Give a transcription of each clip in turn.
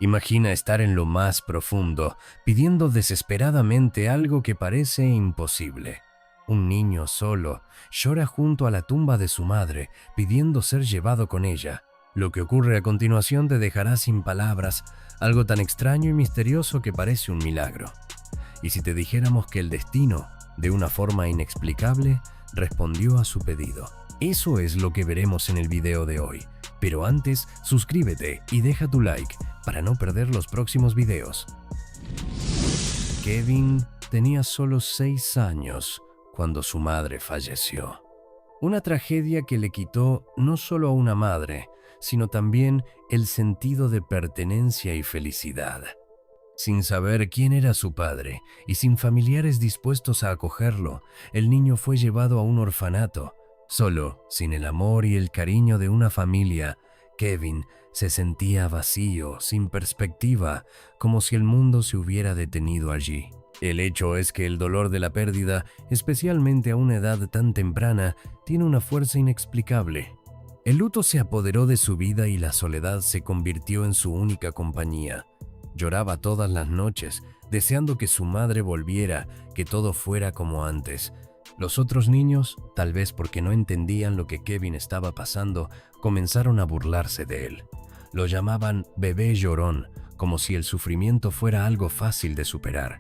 Imagina estar en lo más profundo, pidiendo desesperadamente algo que parece imposible. Un niño solo llora junto a la tumba de su madre, pidiendo ser llevado con ella. Lo que ocurre a continuación te dejará sin palabras, algo tan extraño y misterioso que parece un milagro. ¿Y si te dijéramos que el destino, de una forma inexplicable, respondió a su pedido? Eso es lo que veremos en el video de hoy. Pero antes, suscríbete y deja tu like para no perder los próximos videos. Kevin tenía solo 6 años cuando su madre falleció. Una tragedia que le quitó no solo a una madre, sino también el sentido de pertenencia y felicidad. Sin saber quién era su padre y sin familiares dispuestos a acogerlo, el niño fue llevado a un orfanato. Solo, sin el amor y el cariño de una familia, Kevin se sentía vacío, sin perspectiva, como si el mundo se hubiera detenido allí. El hecho es que el dolor de la pérdida, especialmente a una edad tan temprana, tiene una fuerza inexplicable. El luto se apoderó de su vida y la soledad se convirtió en su única compañía. Lloraba todas las noches, deseando que su madre volviera, que todo fuera como antes. Los otros niños, tal vez porque no entendían lo que Kevin estaba pasando, comenzaron a burlarse de él. Lo llamaban bebé llorón, como si el sufrimiento fuera algo fácil de superar.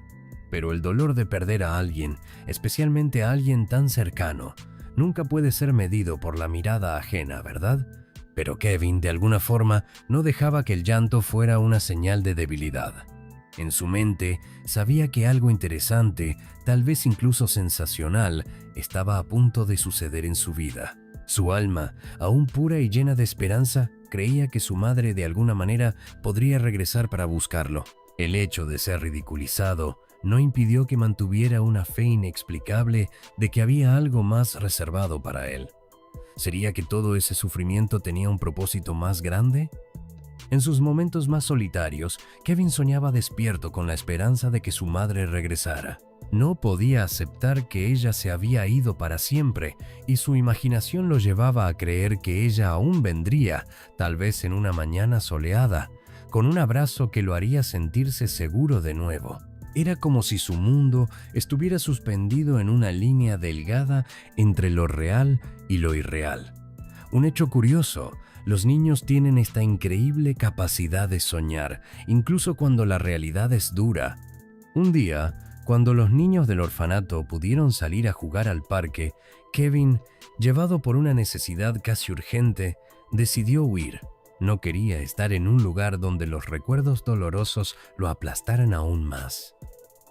Pero el dolor de perder a alguien, especialmente a alguien tan cercano, nunca puede ser medido por la mirada ajena, ¿verdad? Pero Kevin, de alguna forma, no dejaba que el llanto fuera una señal de debilidad. En su mente, sabía que algo interesante, tal vez incluso sensacional, estaba a punto de suceder en su vida. Su alma, aún pura y llena de esperanza, creía que su madre de alguna manera podría regresar para buscarlo. El hecho de ser ridiculizado no impidió que mantuviera una fe inexplicable de que había algo más reservado para él. ¿Sería que todo ese sufrimiento tenía un propósito más grande? En sus momentos más solitarios, Kevin soñaba despierto con la esperanza de que su madre regresara. No podía aceptar que ella se había ido para siempre y su imaginación lo llevaba a creer que ella aún vendría, tal vez en una mañana soleada, con un abrazo que lo haría sentirse seguro de nuevo. Era como si su mundo estuviera suspendido en una línea delgada entre lo real y lo irreal. Un hecho curioso: los niños tienen esta increíble capacidad de soñar, incluso cuando la realidad es dura. Un día, cuando los niños del orfanato pudieron salir a jugar al parque, Kevin, llevado por una necesidad casi urgente, decidió huir. No quería estar en un lugar donde los recuerdos dolorosos lo aplastaran aún más.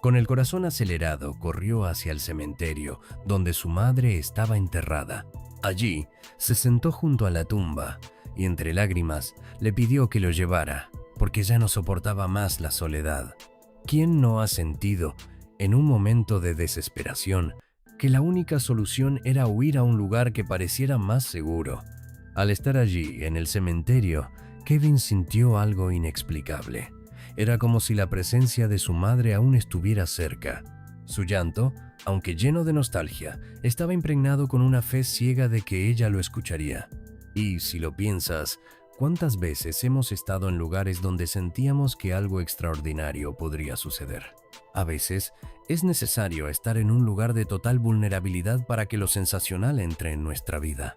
Con el corazón acelerado, corrió hacia el cementerio, donde su madre estaba enterrada. Allí, se sentó junto a la tumba y entre lágrimas le pidió que lo llevara, porque ya no soportaba más la soledad. ¿Quién no ha sentido, en un momento de desesperación, que la única solución era huir a un lugar que pareciera más seguro? Al estar allí, en el cementerio, Kevin sintió algo inexplicable. Era como si la presencia de su madre aún estuviera cerca. Su llanto, aunque lleno de nostalgia, estaba impregnado con una fe ciega de que ella lo escucharía. Y si lo piensas, ¿cuántas veces hemos estado en lugares donde sentíamos que algo extraordinario podría suceder? A veces, es necesario estar en un lugar de total vulnerabilidad para que lo sensacional entre en nuestra vida.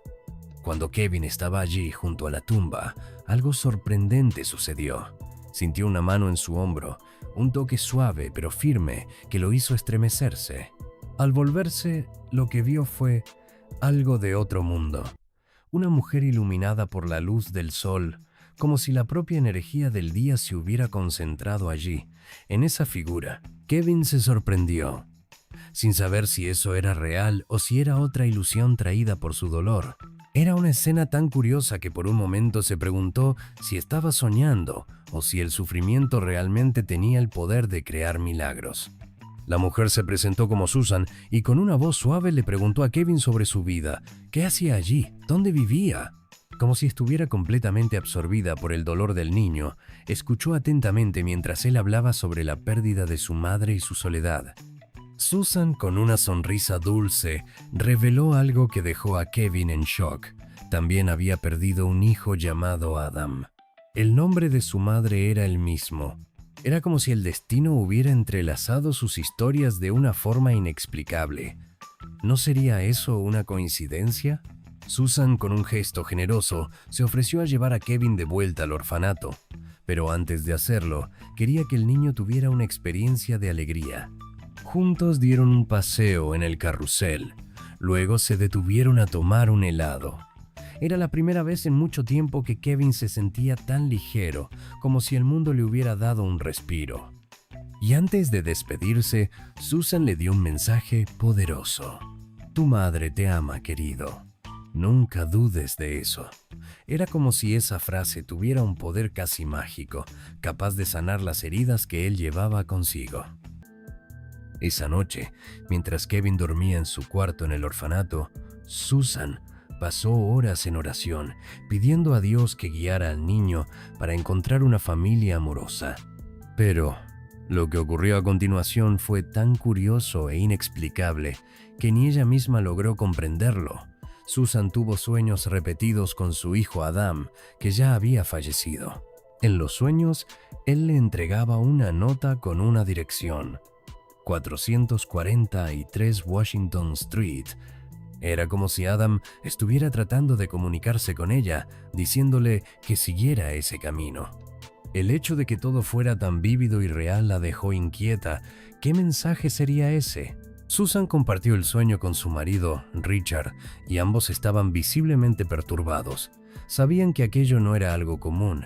Cuando Kevin estaba allí junto a la tumba, algo sorprendente sucedió. Sintió una mano en su hombro, un toque suave pero firme que lo hizo estremecerse. Al volverse, lo que vio fue algo de otro mundo. Una mujer iluminada por la luz del sol, como si la propia energía del día se hubiera concentrado allí, en esa figura. Kevin se sorprendió, sin saber si eso era real o si era otra ilusión traída por su dolor. Era una escena tan curiosa que por un momento se preguntó si estaba soñando o si el sufrimiento realmente tenía el poder de crear milagros. La mujer se presentó como Susan y con una voz suave le preguntó a Kevin sobre su vida. ¿Qué hacía allí? ¿Dónde vivía? Como si estuviera completamente absorbida por el dolor del niño, escuchó atentamente mientras él hablaba sobre la pérdida de su madre y su soledad. Susan, con una sonrisa dulce, reveló algo que dejó a Kevin en shock. También había perdido un hijo llamado Adam. El nombre de su madre era el mismo. Era como si el destino hubiera entrelazado sus historias de una forma inexplicable. ¿No sería eso una coincidencia? Susan, con un gesto generoso, se ofreció a llevar a Kevin de vuelta al orfanato. Pero antes de hacerlo, quería que el niño tuviera una experiencia de alegría. Juntos dieron un paseo en el carrusel. Luego se detuvieron a tomar un helado. Era la primera vez en mucho tiempo que Kevin se sentía tan ligero, como si el mundo le hubiera dado un respiro. Y antes de despedirse, Susan le dio un mensaje poderoso. Tu madre te ama, querido. Nunca dudes de eso. Era como si esa frase tuviera un poder casi mágico, capaz de sanar las heridas que él llevaba consigo. Esa noche, mientras Kevin dormía en su cuarto en el orfanato, Susan pasó horas en oración, pidiendo a Dios que guiara al niño para encontrar una familia amorosa. Pero lo que ocurrió a continuación fue tan curioso e inexplicable que ni ella misma logró comprenderlo. Susan tuvo sueños repetidos con su hijo Adam, que ya había fallecido. En los sueños, él le entregaba una nota con una dirección: 443 Washington Street. Era como si Adam estuviera tratando de comunicarse con ella, diciéndole que siguiera ese camino. El hecho de que todo fuera tan vívido y real la dejó inquieta. ¿Qué mensaje sería ese? Susan compartió el sueño con su marido, Richard, y ambos estaban visiblemente perturbados. Sabían que aquello no era algo común.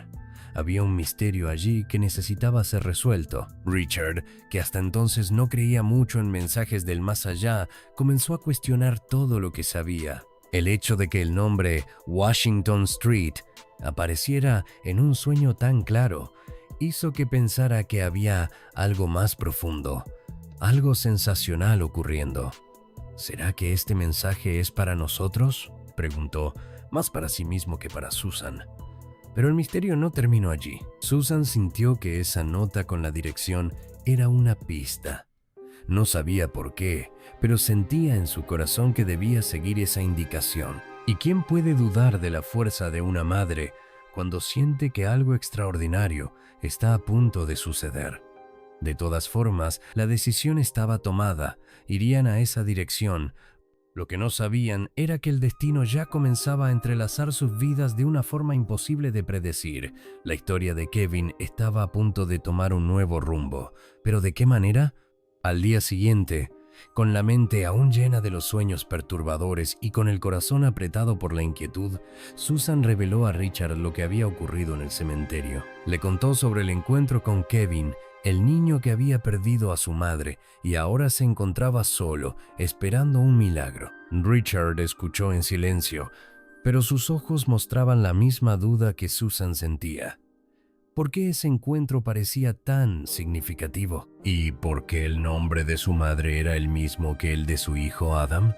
Había un misterio allí que necesitaba ser resuelto. Richard, que hasta entonces no creía mucho en mensajes del más allá, comenzó a cuestionar todo lo que sabía. El hecho de que el nombre Washington Street apareciera en un sueño tan claro hizo que pensara que había algo más profundo, algo sensacional ocurriendo. ¿Será que este mensaje es para nosotros?, preguntó, más para sí mismo que para Susan. Pero el misterio no terminó allí. Susan sintió que esa nota con la dirección era una pista. No sabía por qué, pero sentía en su corazón que debía seguir esa indicación. ¿Y quién puede dudar de la fuerza de una madre cuando siente que algo extraordinario está a punto de suceder? De todas formas, la decisión estaba tomada. Irían a esa dirección. Lo que no sabían era que el destino ya comenzaba a entrelazar sus vidas de una forma imposible de predecir. La historia de Kevin estaba a punto de tomar un nuevo rumbo. ¿Pero de qué manera? Al día siguiente, con la mente aún llena de los sueños perturbadores y con el corazón apretado por la inquietud, Susan reveló a Richard lo que había ocurrido en el cementerio. Le contó sobre el encuentro con Kevin, el niño que había perdido a su madre y ahora se encontraba solo, esperando un milagro. Richard escuchó en silencio, pero sus ojos mostraban la misma duda que Susan sentía. ¿Por qué ese encuentro parecía tan significativo? ¿Y por qué el nombre de su madre era el mismo que el de su hijo Adam?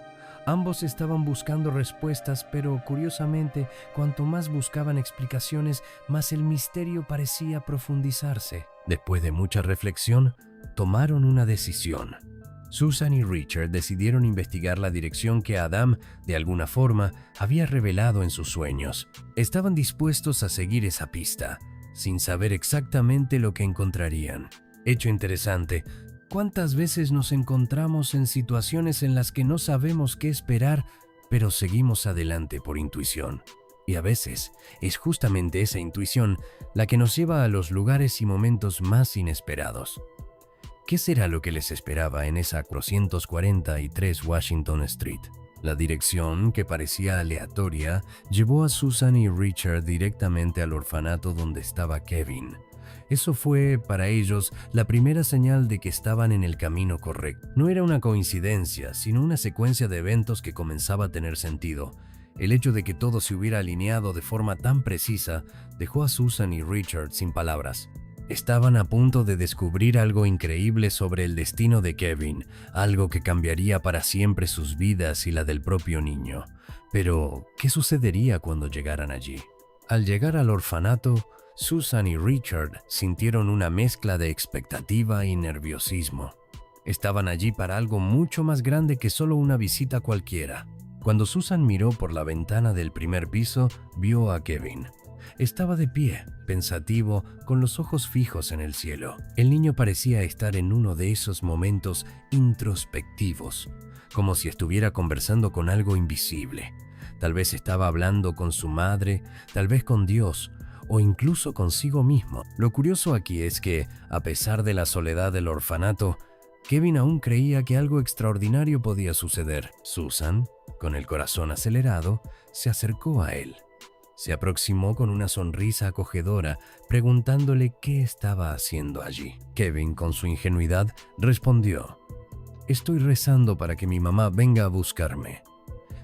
Ambos estaban buscando respuestas, pero curiosamente, cuanto más buscaban explicaciones, más el misterio parecía profundizarse. Después de mucha reflexión, tomaron una decisión. Susan y Richard decidieron investigar la dirección que Adam, de alguna forma, había revelado en sus sueños. Estaban dispuestos a seguir esa pista, sin saber exactamente lo que encontrarían. Hecho interesante, ¿cuántas veces nos encontramos en situaciones en las que no sabemos qué esperar, pero seguimos adelante por intuición? Y a veces es justamente esa intuición la que nos lleva a los lugares y momentos más inesperados. ¿Qué será lo que les esperaba en esa 443 Washington Street? La dirección, que parecía aleatoria, llevó a Susan y Richard directamente al orfanato donde estaba Kevin. Eso fue, para ellos, la primera señal de que estaban en el camino correcto. No era una coincidencia, sino una secuencia de eventos que comenzaba a tener sentido. El hecho de que todo se hubiera alineado de forma tan precisa dejó a Susan y Richard sin palabras. Estaban a punto de descubrir algo increíble sobre el destino de Kevin, algo que cambiaría para siempre sus vidas y la del propio niño. Pero, ¿qué sucedería cuando llegaran allí? Al llegar al orfanato, Susan y Richard sintieron una mezcla de expectativa y nerviosismo. Estaban allí para algo mucho más grande que solo una visita cualquiera. Cuando Susan miró por la ventana del primer piso, vio a Kevin. Estaba de pie, pensativo, con los ojos fijos en el cielo. El niño parecía estar en uno de esos momentos introspectivos, como si estuviera conversando con algo invisible. Tal vez estaba hablando con su madre, tal vez con Dios, o incluso consigo mismo. Lo curioso aquí es que, a pesar de la soledad del orfanato, Kevin aún creía que algo extraordinario podía suceder. Susan, con el corazón acelerado, se acercó a él. Se aproximó con una sonrisa acogedora, preguntándole qué estaba haciendo allí. Kevin, con su ingenuidad, respondió: «Estoy rezando para que mi mamá venga a buscarme».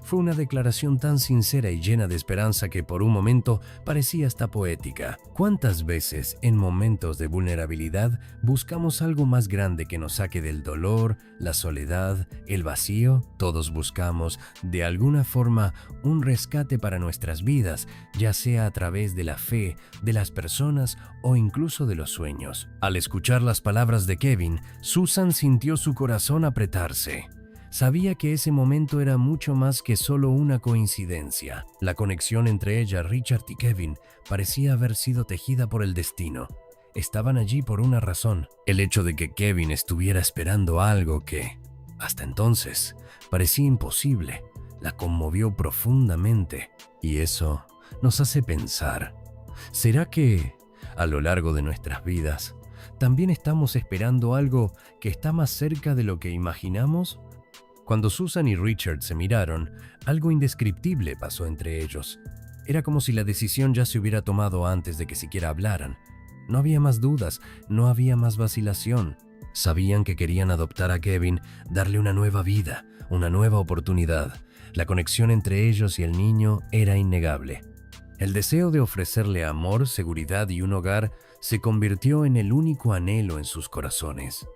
Fue una declaración tan sincera y llena de esperanza que por un momento parecía hasta poética. ¿Cuántas veces en momentos de vulnerabilidad buscamos algo más grande que nos saque del dolor, la soledad, el vacío? Todos buscamos, de alguna forma, un rescate para nuestras vidas, ya sea a través de la fe, de las personas o incluso de los sueños. Al escuchar las palabras de Kevin, Susan sintió su corazón apretarse. Sabía que ese momento era mucho más que solo una coincidencia. La conexión entre ella, Richard y Kevin parecía haber sido tejida por el destino. Estaban allí por una razón. El hecho de que Kevin estuviera esperando algo que, hasta entonces, parecía imposible, la conmovió profundamente. Y eso nos hace pensar, ¿será que, a lo largo de nuestras vidas, también estamos esperando algo que está más cerca de lo que imaginamos? Cuando Susan y Richard se miraron, algo indescriptible pasó entre ellos. Era como si la decisión ya se hubiera tomado antes de que siquiera hablaran. No había más dudas, no había más vacilación. Sabían que querían adoptar a Kevin, darle una nueva vida, una nueva oportunidad. La conexión entre ellos y el niño era innegable. El deseo de ofrecerle amor, seguridad y un hogar se convirtió en el único anhelo en sus corazones.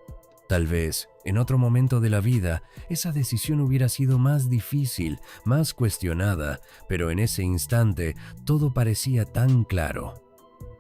Tal vez, en otro momento de la vida, esa decisión hubiera sido más difícil, más cuestionada, pero en ese instante todo parecía tan claro.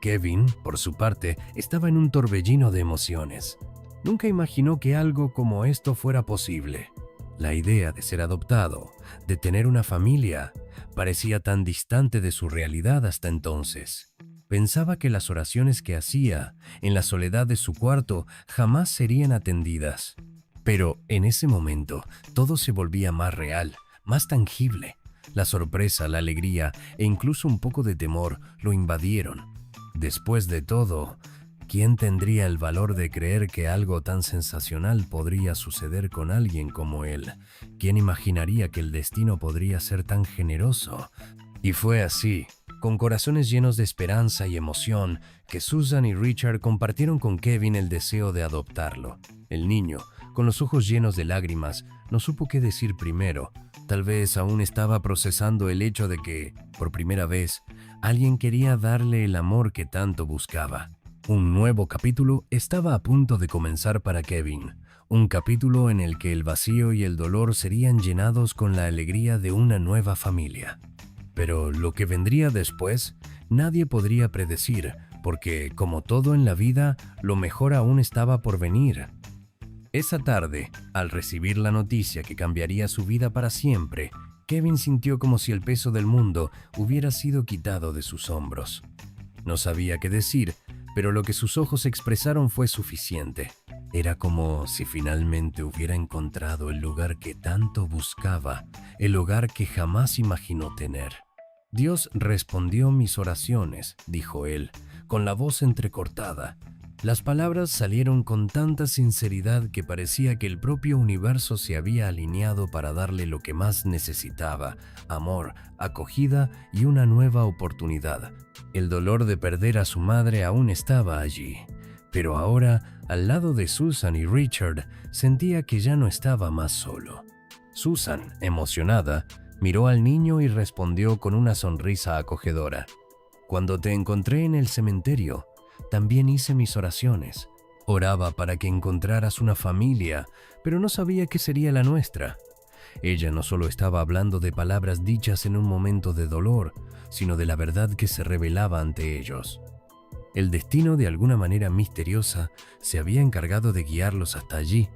Kevin, por su parte, estaba en un torbellino de emociones. Nunca imaginó que algo como esto fuera posible. La idea de ser adoptado, de tener una familia, parecía tan distante de su realidad hasta entonces. Pensaba que las oraciones que hacía en la soledad de su cuarto jamás serían atendidas. Pero en ese momento todo se volvía más real, más tangible. La sorpresa, la alegría e incluso un poco de temor lo invadieron. Después de todo, ¿quién tendría el valor de creer que algo tan sensacional podría suceder con alguien como él? ¿Quién imaginaría que el destino podría ser tan generoso? Y fue así, con corazones llenos de esperanza y emoción, que Susan y Richard compartieron con Kevin el deseo de adoptarlo. El niño, con los ojos llenos de lágrimas, no supo qué decir primero. Tal vez aún estaba procesando el hecho de que, por primera vez, alguien quería darle el amor que tanto buscaba. Un nuevo capítulo estaba a punto de comenzar para Kevin. Un capítulo en el que el vacío y el dolor serían llenados con la alegría de una nueva familia. Pero lo que vendría después, nadie podría predecir, porque, como todo en la vida, lo mejor aún estaba por venir. Esa tarde, al recibir la noticia que cambiaría su vida para siempre, Kevin sintió como si el peso del mundo hubiera sido quitado de sus hombros. No sabía qué decir, pero lo que sus ojos expresaron fue suficiente. Era como si finalmente hubiera encontrado el lugar que tanto buscaba, el hogar que jamás imaginó tener. Dios respondió mis oraciones, dijo él, con la voz entrecortada. Las palabras salieron con tanta sinceridad que parecía que el propio universo se había alineado para darle lo que más necesitaba: amor, acogida y una nueva oportunidad. El dolor de perder a su madre aún estaba allí, pero ahora, al lado de Susan y Richard, sentía que ya no estaba más solo. Susan, emocionada, miró al niño y respondió con una sonrisa acogedora. Cuando te encontré en el cementerio, también hice mis oraciones. Oraba para que encontraras una familia, pero no sabía qué sería la nuestra. Ella no solo estaba hablando de palabras dichas en un momento de dolor, sino de la verdad que se revelaba ante ellos. El destino, de alguna manera misteriosa, se había encargado de guiarlos hasta allí,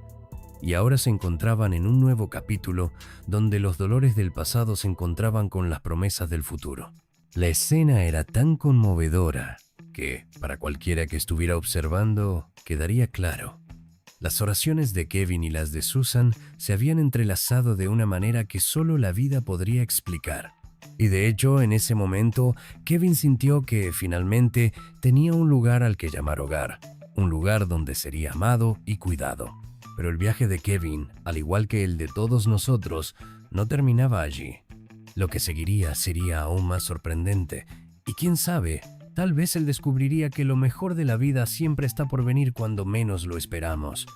y ahora se encontraban en un nuevo capítulo donde los dolores del pasado se encontraban con las promesas del futuro. La escena era tan conmovedora que, para cualquiera que estuviera observando, quedaría claro. Las oraciones de Kevin y las de Susan se habían entrelazado de una manera que solo la vida podría explicar. Y de hecho, en ese momento, Kevin sintió que finalmente tenía un lugar al que llamar hogar, un lugar donde sería amado y cuidado. Pero el viaje de Kevin, al igual que el de todos nosotros, no terminaba allí. Lo que seguiría sería aún más sorprendente, y quién sabe, tal vez él descubriría que lo mejor de la vida siempre está por venir cuando menos lo esperamos.